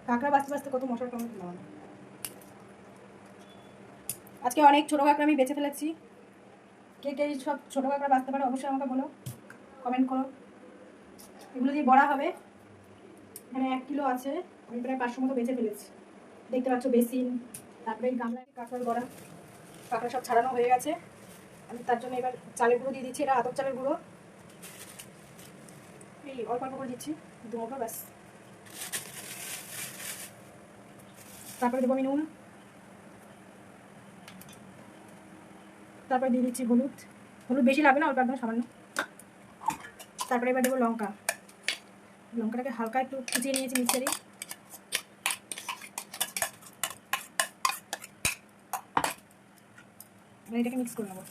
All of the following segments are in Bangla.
কাঁকড়া বাঁচতে বাঁচতে কত মশার কামড় দিলাম। আজকে অনেক ছোটো কাঁকড়া আমি বেছে ফেলেছি। কে কে সব ছোটো কাঁকড়া বাঁচতে পারে অবশ্যই আমাকে বলো, কমেন্ট করো। এগুলো দিয়ে বড়া হবে। এখানে 1 কিলো আছে, আমি প্রায় 500 মতো বেছে ফেলেছি। দেখতে পাচ্ছ বেসিন, তারপরে এই গামলায় কাঁকড়ার বড়া। কাঁকড়া সব ছাড়ানো হয়ে গেছে। আমি তার জন্য এবার চালের গুঁড়ো দিয়ে দিচ্ছি। এটা আতপ চালের গুঁড়ো, এই অল্প অল্প করে দিচ্ছি, 2 মুঠো ব্যাস। তারপরে দেবো আমি নুন, তারপরে দিয়ে দিচ্ছি হলুদ। হলুদ বেশি লাগবে না, অল্প একদম সামান্য। তারপরে এবার দেবো লঙ্কা। লঙ্কাটাকে হালকা একটু কুচিয়ে নিয়েছি মিক্সারে। এটাকে মিক্স করে নেবো।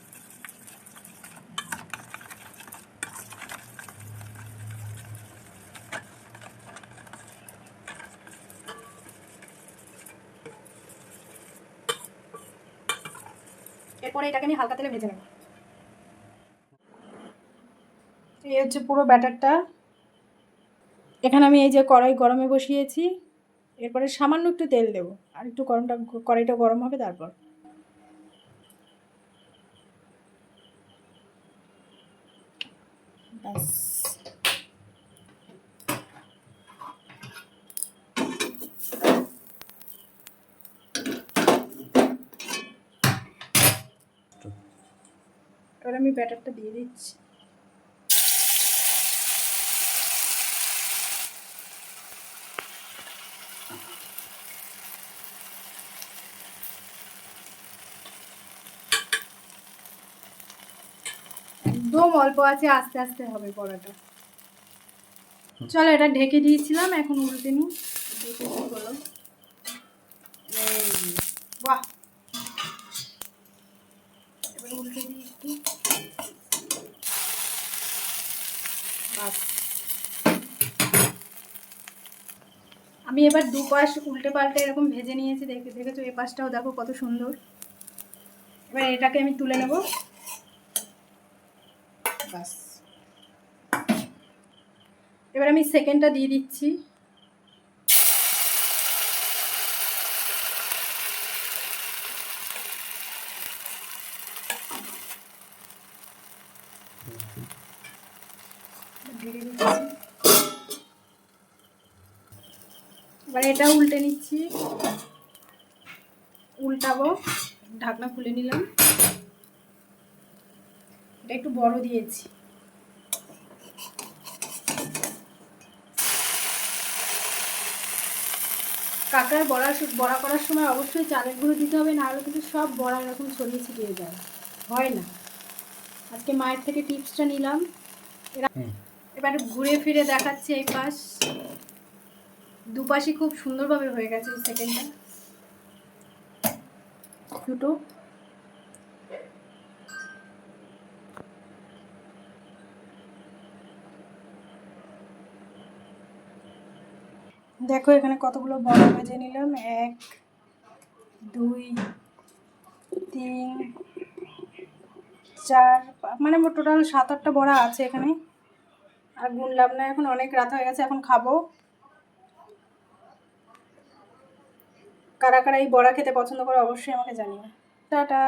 এরপরে এটাকে আমি হালকা তেলে ভেজে নেব। এই হচ্ছে পুরো ব্যাটারটা। এখানে আমি এই যে কড়াই গরমে বসিয়েছি, এরপরে সামান্য একটু তেল দেবো, আর একটু কড়াইটা গরম হবে তারপর। ব্যাস। এবার আমি ব্যাটারটা দিয়ে দিচ্ছি। একদম অল্প আছে, আস্তে আস্তে হবে বড়াটা। চলো, এটা ঢেকে দিয়েছিলাম, এখন উল্টে নিই। দেখে কি হলো। বাহ, এবার উল্টে দিই একটু। বাস। আমি এবার 2 পাশ উল্টে পাল্টে এরকম ভেজে নিয়েছি। দেখেছো, এই পাশটাও দেখো কত সুন্দর। এবার এটাকে আমি তুলে নেব। বাস। এবার আমি সেকেন্ডটা দিয়ে দিচ্ছি। এবার এটা উল্টে নিচ্ছি, উল্টাবো। ঢাকনা খুলে নিলাম। এটা একটু বড় দিয়েছি। কাঁকড়ার বড়া করার সময় অবশ্যই চালের গুঁড়ো দিতে হবে, নাহলে কিন্তু সব বড়া এরকম ছড়িয়ে ছিটিয়ে যায়, হয় না। আজকে মায়ের থেকে টিপসটা নিলাম। এবার ঘুরে ফিরে দেখাচ্ছি এই পাশ। দুপাশই খুব সুন্দরভাবে হয়ে গেছে। এই সেকেন্ডটা দুটো। দেখো এখানে কতগুলো বড়া ভেজে নিলাম। 1 2 3 4, মানে টোটাল 7-8টা বড়া আছে এখানে। আর গুনলাম না, এখন অনেক রাত হয়ে গেছে, এখন খাবো। কারা কারা এই বড়া খেতে পছন্দ করে অবশ্যই আমাকে জানিও। টাটা।